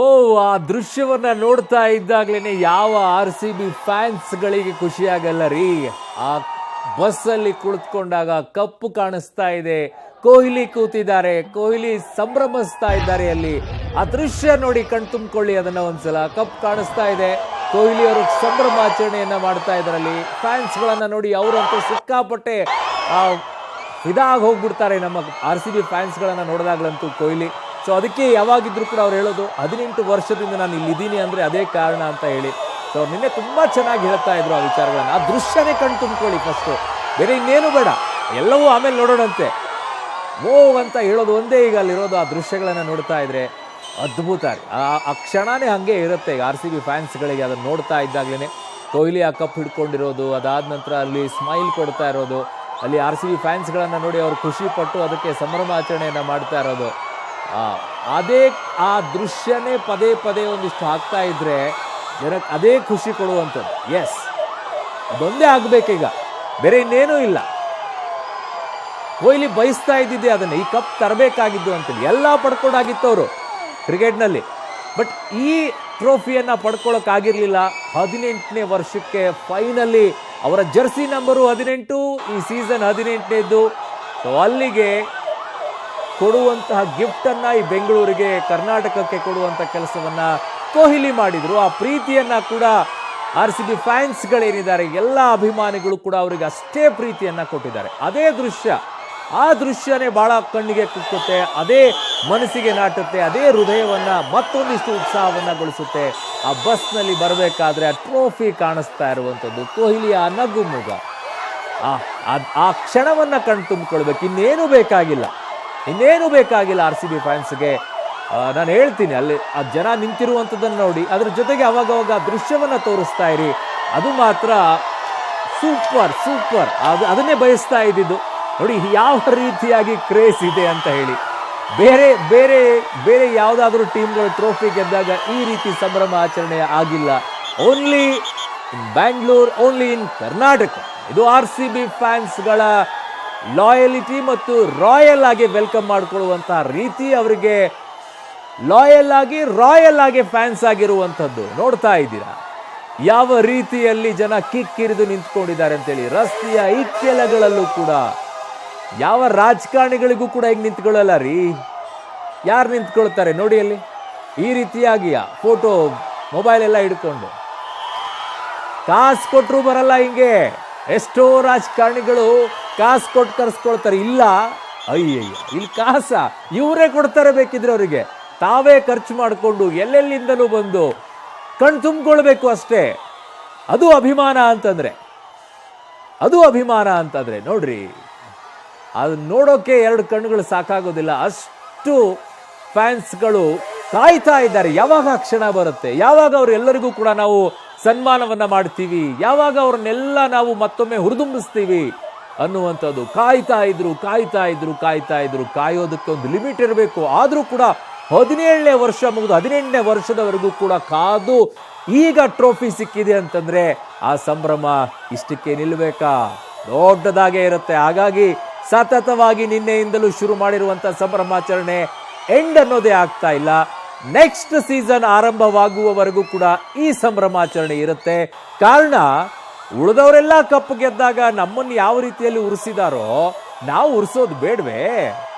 ಓ ಆ ದೃಶ್ಯವನ್ನ ನೋಡ್ತಾ ಇದ್ದಾಗ್ಲೇನೆ ಯಾವ RCB ಫ್ಯಾನ್ಸ್ಗಳಿಗೆ ಖುಷಿ ಆಗಲ್ಲ ರೀ. ಆ ಬಸ್ಸಲ್ಲಿ ಕುಳಿತುಕೊಂಡಾಗ ಕಪ್ಪು ಕಾಣಿಸ್ತಾ ಇದೆ, ಕೊಹ್ಲಿ ಕೂತಿದ್ದಾರೆ, ಕೊಹ್ಲಿ ಸಂಭ್ರಮಿಸ್ತಾ ಇದ್ದಾರೆ. ಅಲ್ಲಿ ಆ ದೃಶ್ಯ ನೋಡಿ ಕಣ್ತುಂಬಿಕೊಳ್ಳಿ ಅದನ್ನ ಒಂದ್ಸಲ. ಕಪ್ ಕಾಣಿಸ್ತಾ ಇದೆ, ಕೊಹ್ಲಿ ಅವರು ಸಂಭ್ರಮಾಚರಣೆಯನ್ನ ಮಾಡ್ತಾ ಇದ್ರಲ್ಲಿ. ಫ್ಯಾನ್ಸ್ಗಳನ್ನ ನೋಡಿ ಅವರಂತೂ ಸಿಕ್ಕಾಪಟ್ಟೆ ಇದಾಗಿ ಹೋಗ್ಬಿಡ್ತಾರೆ ನಮ್ಮ RCB ಫ್ಯಾನ್ಸ್ಗಳನ್ನ ನೋಡಿದಾಗ್ಲಂತೂ ಕೊಹ್ಲಿ. ಸೊ ಅದಕ್ಕೆ ಯಾವಾಗಿದ್ರು ಕೂಡ ಅವ್ರು ಹೇಳೋದು 18 ವರ್ಷದಿಂದ ನಾನು ಇಲ್ಲಿದ್ದೀನಿ ಅಂದರೆ ಅದೇ ಕಾರಣ ಅಂತ ಹೇಳಿ. ಸೊ ಅವ್ರು ನಿನ್ನೆ ತುಂಬ ಚೆನ್ನಾಗಿ ಹೇಳ್ತಾ ಇದ್ರು ಆ ವಿಚಾರಗಳನ್ನು. ಆ ದೃಶ್ಯನೇ ಕಣ್ ತುಂಬಿಕೊಳ್ಳಿ ಫಸ್ಟು, ಬೇರೆ ಇನ್ನೇನು ಬೇಡ, ಎಲ್ಲವೂ ಆಮೇಲೆ ನೋಡೋಣಂತೆ. ಓ ಅಂತ ಹೇಳೋದು ಒಂದೇ ಈಗ ಅಲ್ಲಿರೋದು. ಆ ದೃಶ್ಯಗಳನ್ನು ನೋಡ್ತಾ ಇದ್ರೆ ಅದ್ಭುತ. ಆ ಕ್ಷಣನೇ ಹಾಗೆ ಇರುತ್ತೆ ಈಗ RCB ಫ್ಯಾನ್ಸ್ಗಳಿಗೆ. ಅದನ್ನು ನೋಡ್ತಾ ಇದ್ದಾಗಲೇ ಕೊಹ್ಲಿ ಆ ಕಪ್ ಹಿಡ್ಕೊಂಡಿರೋದು, ಅದಾದ ನಂತರ ಅಲ್ಲಿ ಸ್ಮೈಲ್ ಕೊಡ್ತಾ ಇರೋದು, ಅಲ್ಲಿ RCB ಫ್ಯಾನ್ಸ್ಗಳನ್ನು ನೋಡಿ ಅವ್ರು ಖುಷಿ ಪಟ್ಟು ಅದಕ್ಕೆ ಸಂಭ್ರಮಾಚರಣೆಯನ್ನು ಮಾಡ್ತಾ ಇರೋದು, ಅದೇ ಆ ದೃಶ್ಯನೇ ಪದೇ ಪದೇ ಒಂದಿಷ್ಟು ಹಾಕ್ತಾ ಇದ್ರೆ ಜನಕ್ಕೆ ಅದೇ ಖುಷಿ ಕೊಡುವಂಥದ್ದು. ಎಸ್, ಅದೊಂದೇ ಆಗಬೇಕೀಗ, ಬೇರೆ ಇನ್ನೇನೂ ಇಲ್ಲ. ಕೊಹ್ಲಿ ಬಯಸ್ತಾ ಇದ್ದಿದ್ದೆ ಅದನ್ನು, ಈ ಕಪ್ ತರಬೇಕಾಗಿದ್ದು ಅಂತೇಳಿ. ಎಲ್ಲ ಪಡ್ಕೊಂಡಾಗಿತ್ತು ಅವರು ಕ್ರಿಕೆಟ್ನಲ್ಲಿ, ಬಟ್ ಈ ಟ್ರೋಫಿಯನ್ನು ಪಡ್ಕೊಳ್ಳೋಕ್ಕಾಗಿರಲಿಲ್ಲ. 18ನೇ ವರ್ಷಕ್ಕೆ ಫೈನಲಿ ಅವರ ಜರ್ಸಿ ನಂಬರು 18, ಈ ಸೀಸನ್ 18ನೇದ್ದು. ಸೊ ಅಲ್ಲಿಗೆ ಕೊಡುವಂತಹ ಗಿಫ್ಟನ್ನು ಈ ಬೆಂಗಳೂರಿಗೆ, ಕರ್ನಾಟಕಕ್ಕೆ ಕೊಡುವಂಥ ಕೆಲಸವನ್ನು ಕೊಹ್ಲಿ ಮಾಡಿದರು. ಆ ಪ್ರೀತಿಯನ್ನು ಕೂಡ RCB ಫ್ಯಾನ್ಸ್ಗಳೇನಿದ್ದಾರೆ ಎಲ್ಲ ಅಭಿಮಾನಿಗಳು ಕೂಡ ಅವರಿಗೆ ಅಷ್ಟೇ ಪ್ರೀತಿಯನ್ನು ಕೊಟ್ಟಿದ್ದಾರೆ. ಅದೇ ದೃಶ್ಯ, ಆ ದೃಶ್ಯನೇ ಭಾಳ ಕಣ್ಣಿಗೆ ಕುಕ್ಕುತ್ತೆ, ಅದೇ ಮನಸ್ಸಿಗೆ ನಾಟುತ್ತೆ, ಅದೇ ಹೃದಯವನ್ನು ಮತ್ತೊಂದಿಷ್ಟು ಉತ್ಸಾಹವನ್ನು ಗೊಳಿಸುತ್ತೆ. ಆ ಬಸ್ನಲ್ಲಿ ಬರಬೇಕಾದ್ರೆ ಆ ಟ್ರೋಫಿ ಕಾಣಿಸ್ತಾ ಇರುವಂಥದ್ದು, ಕೊಹ್ಲಿಯ ನಗು ಮುಗ, ಆ ಕ್ಷಣವನ್ನು ಕಣ್ ತುಂಬಿಕೊಳ್ಬೇಕು. ಇನ್ನೇನು ಬೇಕಾಗಿಲ್ಲ RCB ಫ್ಯಾನ್ಸ್ಗೆ. ನಾನು ಹೇಳ್ತೀನಿ, ಅಲ್ಲಿ ಆ ಜನ ನಿಂತಿರುವಂಥದ್ದನ್ನು ನೋಡಿ, ಅದ್ರ ಜೊತೆಗೆ ಅವಾಗವಾಗ ದೃಶ್ಯವನ್ನು ತೋರಿಸ್ತಾ ಇರಿ. ಅದು ಮಾತ್ರ ಸೂಪರ್. ಅದನ್ನೇ ಬಯಸ್ತಾ ಇದ್ದಿದ್ದು. ನೋಡಿ ಯಾವ ರೀತಿಯಾಗಿ ಕ್ರೇಜ್ ಇದೆ ಅಂತ ಹೇಳಿ. ಬೇರೆ ಯಾವುದಾದ್ರೂ ಟೀಮ್ಗಳು ಟ್ರೋಫಿ ಗೆದ್ದಾಗ ಈ ರೀತಿ ಸಂಭ್ರಮ ಆಚರಣೆ ಆಗಿಲ್ಲ. Only in Bangalore, only in Karnataka. ಇದು RCB ಫ್ಯಾನ್ಸ್ಗಳ ಲಾಯಲಿಟಿ ಮತ್ತು ರಾಯಲ್ ಆಗಿ ವೆಲ್ಕಮ್ ಮಾಡಿಕೊಳ್ಳುವಂತಹ ರೀತಿ, ಅವರಿಗೆ ರಾಯಲ್ ಆಗಿ ಫ್ಯಾನ್ಸ್ ಆಗಿರುವಂಥದ್ದು ನೋಡ್ತಾ ಇದ್ದೀರಾ. ಯಾವ ರೀತಿಯಲ್ಲಿ ಜನ ಕಿಕ್ಕಿರಿದು ನಿಂತ್ಕೊಂಡಿದ್ದಾರೆ ಅಂತೇಳಿ. ರಸ್ತೆಯ ಇಕ್ಕೆಲಗಳಲ್ಲೂ ಕೂಡ ಯಾವ ರಾಜಕಾರಣಿಗಳಿಗೂ ಕೂಡ ಈಗ ನಿಂತ್ಕೊಳ್ಳಲ್ಲ ರೀ. ಯಾರು ನಿಂತ್ಕೊಳ್ತಾರೆ ನೋಡಿ ಅಲ್ಲಿ, ಈ ರೀತಿಯಾಗಿ ಫೋಟೋ ಮೊಬೈಲ್ ಎಲ್ಲ ಹಿಡ್ಕೊಂಡು. ಕಾಸು ಕೊಟ್ಟರು ಬರಲ್ಲ ಹಿಂಗೆ. ಎಷ್ಟೋ ರಾಜಕಾರಣಿಗಳು ಕಾಸು ಕೊಟ್ಟು ಕರೆಸ್ಕೊಳ್ತಾರೆ. ಇಲ್ಲ, ಅಯ್ಯಯ್ಯ, ಇಲ್ಲಿ ಕಾಸ ಇವರೇ ಕೊಡ್ತಾರೆ. ಬೇಕಿದ್ರೆ ಅವರಿಗೆ ತಾವೇ ಖರ್ಚು ಮಾಡಿಕೊಂಡು ಎಲ್ಲೆಲ್ಲಿಂದಲೂ ಬಂದು ಕಣ್ ತುಂಬಿಕೊಳ್ಬೇಕು ಅಷ್ಟೇ. ಅದು ಅಭಿಮಾನ ಅಂತಂದ್ರೆ ನೋಡ್ರಿ, ಅದು ನೋಡೋಕೆ 2 ಕಣ್ಣುಗಳು ಸಾಕಾಗೋದಿಲ್ಲ. ಅಷ್ಟು ಫ್ಯಾನ್ಸ್ಗಳು ಕಾಯ್ತಾ ಇದ್ದಾರೆ. ಯಾವಾಗ ಕ್ಷಣ ಬರುತ್ತೆ, ಯಾವಾಗ ಅವರೆಲ್ಲರಿಗೂ ಕೂಡ ನಾವು ಸನ್ಮಾನವನ್ನ ಮಾಡ್ತೀವಿ, ಯಾವಾಗ ಅವ್ರನ್ನೆಲ್ಲ ನಾವು ಮತ್ತೊಮ್ಮೆ ಹುರಿದುಂಬಿಸ್ತೀವಿ ಅನ್ನುವಂಥದ್ದು. ಕಾಯ್ತಾ ಇದ್ರು. ಕಾಯೋದಕ್ಕೆ ಒಂದು ಲಿಮಿಟ್ ಇರಬೇಕು. ಆದರೂ ಕೂಡ 17ನೇ ವರ್ಷ ಮುಗಿದು 18ನೇ ವರ್ಷದವರೆಗೂ ಕೂಡ ಕಾದು ಈಗ ಟ್ರೋಫಿ ಸಿಕ್ಕಿದೆ ಅಂತಂದ್ರೆ ಆ ಸಂಭ್ರಮ ಇಷ್ಟಕ್ಕೆ ನಿಲ್ಬೇಕಾ? ದೊಡ್ಡದಾಗೇ ಇರುತ್ತೆ. ಹಾಗಾಗಿ ಸತತವಾಗಿ ನಿನ್ನೆಯಿಂದಲೂ ಶುರು ಮಾಡಿರುವಂಥ ಸಂಭ್ರಮಾಚರಣೆ ಎಂಡ್ ಅನ್ನೋದೇ ಆಗ್ತಾ ಇಲ್ಲ. ನೆಕ್ಸ್ಟ್ ಸೀಸನ್ ಆರಂಭವಾಗುವವರೆಗೂ ಕೂಡ ಈ ಸಂಭ್ರಮಾಚರಣೆ ಇರುತ್ತೆ. ಕಾರಣ, ಉಳಿದವರೆಲ್ಲ ಕಪ್ ಗೆದ್ದಾಗ ನಮ್ಮನ್ನು ಯಾವ ರೀತಿಯಲ್ಲಿ ಉರಿಸಿದಾರೋ ನಾವು ಉರಿಸೋದು ಬೇಡವೇ?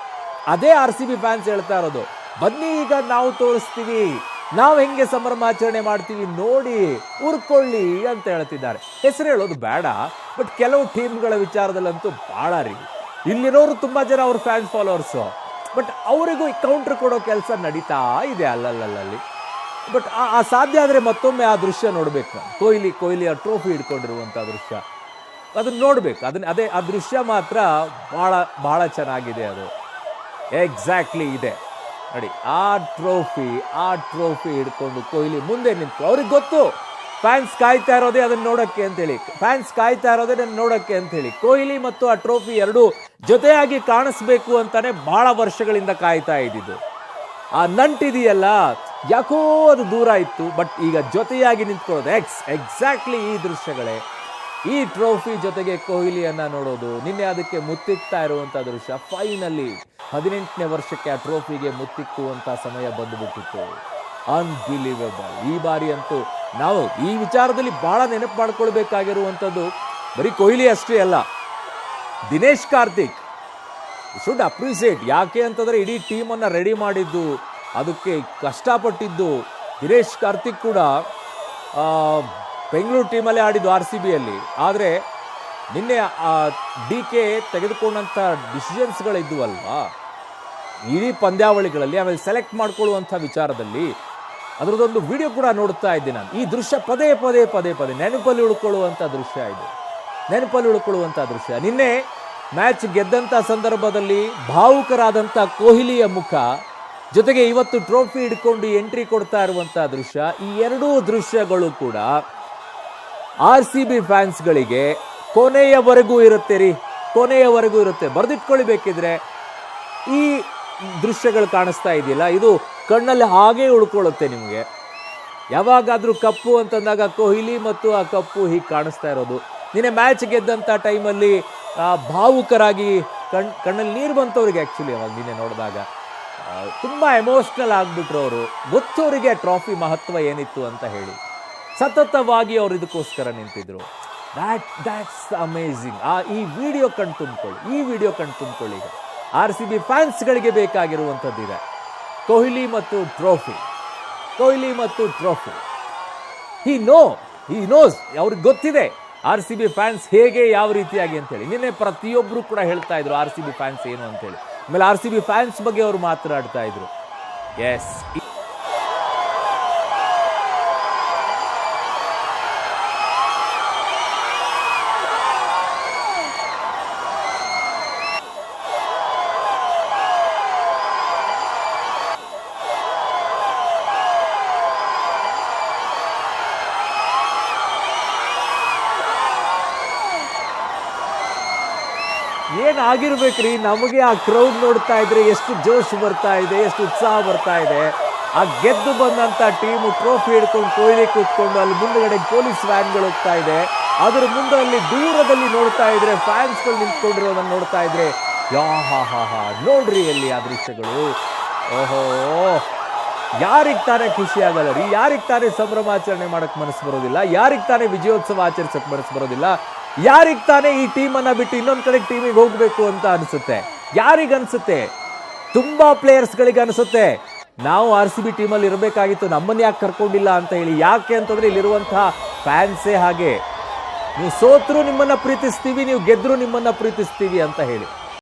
ಅದೇ RCB ಫ್ಯಾನ್ಸ್ ಹೇಳ್ತಾ ಇರೋದು. ಬನ್ನಿ ಈಗ ನಾವು ತೋರಿಸ್ತೀವಿ, ನಾವು ಹೆಂಗೆ ಸಂಭ್ರಮಾಚರಣೆ ಮಾಡ್ತೀವಿ ನೋಡಿ, ಉರ್ಕೊಳ್ಳಿ ಅಂತ ಹೇಳ್ತಿದ್ದಾರೆ. ಹೆಸರು ಹೇಳೋದು ಬೇಡ, ಬಟ್ ಕೆಲವು ಟೀಮ್ಗಳ ವಿಚಾರದಲ್ಲಂತೂ ಭಾಳ ರೀ. ಇಲ್ಲಿರೋರು ತುಂಬಾ ಜನ ಅವ್ರ ಫ್ಯಾನ್ಸ್ ಫಾಲೋವರ್ಸು, ಬಟ್ ಅವರಿಗೂ ಕೌಂಟರ್ ಕೊಡೋ ಕೆಲಸ ನಡೀತಾ ಇದೆ ಅಲ್ಲಲ್ಲಿ. ಬಟ್ ಆ ಸಾಧ್ಯ ಆದರೆ ಮತ್ತೊಮ್ಮೆ ಆ ದೃಶ್ಯ ನೋಡ್ಬೇಕು ನಾನು. ಕೊಹ್ಲಿ ಆ ಟ್ರೋಫಿ ಹಿಡ್ಕೊಂಡಿರುವಂಥ ದೃಶ್ಯ ಅದನ್ನ ನೋಡ್ಬೇಕು. ಆ ದೃಶ್ಯ ಮಾತ್ರ ಬಹಳ ಚೆನ್ನಾಗಿದೆ. ಅದು ಎಕ್ಸಾಕ್ಟ್ಲಿ ಇದೆ ನೋಡಿ. ಆ ಟ್ರೋಫಿ ಹಿಡ್ಕೊಂಡು ಕೊಹ್ಲಿ ಮುಂದೆ ನಿಂತು, ಅವ್ರಿಗೆ ಗೊತ್ತು ಫ್ಯಾನ್ಸ್ ಕಾಯ್ತಾ ಇರೋದೇ ಅದನ್ನ ನೋಡಕ್ಕೆ ಅಂತೇಳಿ. ಕೊಹ್ಲಿ ಮತ್ತು ಆ ಟ್ರೋಫಿ ಎರಡೂ ಜೊತೆಯಾಗಿ ಕಾಣಿಸ್ಬೇಕು ಅಂತಾನೆ ಬಹಳ ವರ್ಷಗಳಿಂದ ಕಾಯ್ತಾ ಇದ್ದಿದ್ದು. ಆ ನಂಟಿದೆಯಲ್ಲ, ಯಾಕೋ ಅದು ದೂರ ಇತ್ತು, ಬಟ್ ಈಗ ಜೊತೆಯಾಗಿ ನಿಂತ್ಕೊಳ್ಳೋದು ಎಕ್ಸಾಕ್ಟ್ಲಿ ಈ ದೃಶ್ಯಗಳೇ. ಈ ಟ್ರೋಫಿ ಜೊತೆಗೆ ಕೊಹ್ಲಿಯನ್ನ ನೋಡೋದು, ನಿನ್ನೆ ಅದಕ್ಕೆ ಮುತ್ತಿಕ್ತಾ ಇರುವಂಥ ದೃಶ್ಯ. ಫೈನಲಿ 18ನೇ ವರ್ಷಕ್ಕೆ ಆ ಟ್ರೋಫಿಗೆ ಮುತ್ತಿಕ್ಕುವಂಥ ಸಮಯ ಬಂದುಬಿಟ್ಟಿತ್ತು. ಅನ್ಬಿಲೀವೇಬಲ್. ಈ ಬಾರಿ ಅಂತೂ ನಾವು ಈ ವಿಚಾರದಲ್ಲಿ ಬಹಳ ನೆನಪು ಮಾಡ್ಕೊಳ್ಬೇಕಾಗಿರುವಂಥದ್ದು ಬರೀ ಕೊಹ್ಲಿ ಅಷ್ಟೇ ಅಲ್ಲ, ದಿನೇಶ್ ಕಾರ್ತಿಕ್ ಶುಡ್ ಅಪ್ರಿಸಿಯೇಟ್. ಯಾಕೆ ಅಂತಂದ್ರೆ ಇಡೀ ಟೀಮನ್ನು ರೆಡಿ ಮಾಡಿದ್ದು, ಅದಕ್ಕೆ ಕಷ್ಟಪಟ್ಟಿದ್ದು ದಿನೇಶ್ ಕಾರ್ತಿಕ್ ಕೂಡ ಬೆಂಗಳೂರು ಟೀಮಲ್ಲೇ ಆಡಿದ್ದು RCBಯಲ್ಲಿ. ಆದರೆ ನಿನ್ನೆ DK ತೆಗೆದುಕೊಂಡಂಥ ಡಿಸಿಷನ್ಸ್ಗಳಿದ್ದುವಲ್ವಾ ಇಡೀ ಪಂದ್ಯಾವಳಿಗಳಲ್ಲಿ, ಆಮೇಲೆ ಸೆಲೆಕ್ಟ್ ಮಾಡ್ಕೊಳ್ಳುವಂಥ ವಿಚಾರದಲ್ಲಿ, ಅದರದೊಂದು ವಿಡಿಯೋ ಕೂಡ ನೋಡ್ತಾ ಇದ್ದೆ ನಾನು. ಈ ದೃಶ್ಯ ಪದೇ ಪದೇ ಪದೇ ಪದೇ ನೆನಪಲ್ಲಿ ಉಳ್ಕೊಳ್ಳುವಂಥ ದೃಶ್ಯ ಇದು, ನೆನಪಲ್ಲಿ ಉಳ್ಕೊಳ್ಳುವಂಥ ದೃಶ್ಯ. ನಿನ್ನೆ ಮ್ಯಾಚ್ ಗೆದ್ದಂಥ ಸಂದರ್ಭದಲ್ಲಿ ಭಾವುಕರಾದಂಥ ಕೊಹ್ಲಿಯ ಮುಖ, ಜೊತೆಗೆ ಇವತ್ತು ಟ್ರೋಫಿ ಹಿಡ್ಕೊಂಡು ಎಂಟ್ರಿ ಕೊಡ್ತಾ ಇರುವಂಥ ದೃಶ್ಯ, ಈ ಎರಡೂ ದೃಶ್ಯಗಳು ಕೂಡ RCB ಫ್ಯಾನ್ಸ್ಗಳಿಗೆ ಕೊನೆಯವರೆಗೂ ಇರುತ್ತೆ ರೀ, ಕೊನೆಯವರೆಗೂ ಇರುತ್ತೆ. ಬರೆದಿಟ್ಕೊಳ್ಳಿ ಬೇಕಿದ್ರೆ. ಈ ದೃಶ್ಯಗಳು ಕಾಣಿಸ್ತಾ ಇದೆಯಲ್ಲ, ಇದು ಕಣ್ಣಲ್ಲಿ ಹಾಗೇ ಉಳ್ಕೊಳ್ಳುತ್ತೆ ನಿಮಗೆ. ಯಾವಾಗಾದರೂ ಕಪ್ಪು ಅಂತಂದಾಗ ಕೊಹ್ಲಿ ಮತ್ತು ಆ ಕಪ್ಪು ಹೀಗೆ ಕಾಣಿಸ್ತಾ ಇರೋದು. ನಿನ್ನೆ ಮ್ಯಾಚ್ ಗೆದ್ದಂಥ ಟೈಮಲ್ಲಿ ಭಾವುಕರಾಗಿ ಕಣ್ಣಲ್ಲಿ ನೀರು ಬಂತವ್ರಿಗೆ. ಆ್ಯಕ್ಚುಲಿ ಅವಾಗ ನಿನ್ನೆ ನೋಡಿದಾಗ ತುಂಬ ಎಮೋಷ್ನಲ್ ಆಗಿಬಿಟ್ರು ಅವರು. ಗೊತ್ತು ಅವರಿಗೆ ಟ್ರಾಫಿ ಮಹತ್ವ ಏನಿತ್ತು ಅಂತ ಹೇಳಿ, ಸತತವಾಗಿ ಅವರು ಇದಕ್ಕೋಸ್ಕರ ನಿಂತಿದ್ರು. That's amazing. ಈ ವಿಡಿಯೋ ಕಣ್ ತುಂಬಿಕೊಳ್ಳಿ, ಈ ವಿಡಿಯೋ ಕಣ್ ತುಂಬಿಕೊಳ್ಳಿ. ಈಗ RCB ಫ್ಯಾನ್ಸ್ಗಳಿಗೆ ಬೇಕಾಗಿರುವಂಥದ್ದಿದೆ, ಕೊಹ್ಲಿ ಮತ್ತು ಟ್ರೋಫಿ, ಕೊಹ್ಲಿ ಮತ್ತು ಟ್ರೋಫಿ. ಹಿ ನೋಸ್, ಅವ್ರಿಗೆ ಗೊತ್ತಿದೆ RCB ಫ್ಯಾನ್ಸ್ ಹೇಗೆ, ಯಾವ ರೀತಿಯಾಗಿ ಅಂತೇಳಿ. ನಿನ್ನೆ ಪ್ರತಿಯೊಬ್ಬರು ಕೂಡ ಹೇಳ್ತಾ ಇದ್ರು RCB ಫ್ಯಾನ್ಸ್ ಏನು ಅಂತೇಳಿ. ಆಮೇಲೆ RCB ಫ್ಯಾನ್ಸ್ ಬಗ್ಗೆ ಅವರು ಮಾತನಾಡ್ತಾ ಇದ್ರು. ಎಸ್, ಏನಾಗಿರ್ಬೇಕ್ರಿ ನಮಗೆ ಆ ಕ್ರೌಡ್ ನೋಡ್ತಾ ಇದ್ರೆ ಎಷ್ಟು ಜೋಶ್ ಬರ್ತಾ ಇದೆ, ಎಷ್ಟು ಉತ್ಸಾಹ ಬರ್ತಾ ಇದೆ. ಆ ಗೆದ್ದು ಬಂದಂಥ ಟೀಮು ಟ್ರೋಫಿ ಹಿಡ್ಕೊಂಡು ಕೊಹ್ಲಿ ಕೂತ್ಕೊಂಡು ಅಲ್ಲಿ ಮುಂದುಗಡೆ ಪೊಲೀಸ್ ವ್ಯಾನ್ಗಳು ಹೋಗ್ತಾ ಇದೆ, ಅದರ ಮುಂದೆ ಅಲ್ಲಿ ದೂರದಲ್ಲಿ ನೋಡ್ತಾ ಇದ್ರೆ ಫ್ಯಾನ್ಸ್ಗಳು ನಿಂತ್ಕೊಂಡಿರೋದನ್ನು ನೋಡ್ತಾ ಇದ್ರೆ ಹಾ ನೋಡ್ರಿ ಅಲ್ಲಿ ಆ ದೃಶ್ಯಗಳು. ಓಹೋ, ಯಾರಿಗೆ ತಾನೇ ಖುಷಿ ಆಗಲ್ಲ ರೀ, ಯಾರಿಗೆ ತಾನೇ ಸಂಭ್ರಮಾಚರಣೆ ಮಾಡಕ್ ಮನಸ್ಸು ಬರೋದಿಲ್ಲ, ಯಾರಿಗೆ ತಾನೇ ವಿಜಯೋತ್ಸವ ಆಚರಿಸಕ್ ಮನಸ್ಸು ಬರೋದಿಲ್ಲ, ಯಾರಿಗೆ ತಾನೇ ಈ ಟೀಮನ್ನು ಬಿಟ್ಟು ಇನ್ನೊಂದು ಕಡೆ ಟೀಮಿಗೆ ಹೋಗಬೇಕು ಅಂತ ಅನಿಸುತ್ತೆ? ಯಾರಿಗನ್ಸುತ್ತೆ? ತುಂಬ ಪ್ಲೇಯರ್ಸ್ಗಳಿಗೆ ಅನಿಸುತ್ತೆ ನಾವು RCB ಟೀಮಲ್ಲಿ ಇರಬೇಕಾಗಿತ್ತು, ನಮ್ಮನ್ನು ಯಾಕೆ ಕರ್ಕೊಂಡಿಲ್ಲ ಅಂತ ಹೇಳಿ. ಯಾಕೆ ಅಂತಂದರೆ ಇಲ್ಲಿರುವಂತಹ ಫ್ಯಾನ್ಸೇ ಹಾಗೆ, ನೀವು ಸೋತರೂ ನಿಮ್ಮನ್ನು ಪ್ರೀತಿಸ್ತೀವಿ, ನೀವು ಗೆದ್ದರೂ ನಿಮ್ಮನ್ನು ಪ್ರೀತಿಸ್ತೀವಿ ಅಂತ ಹೇಳಿ.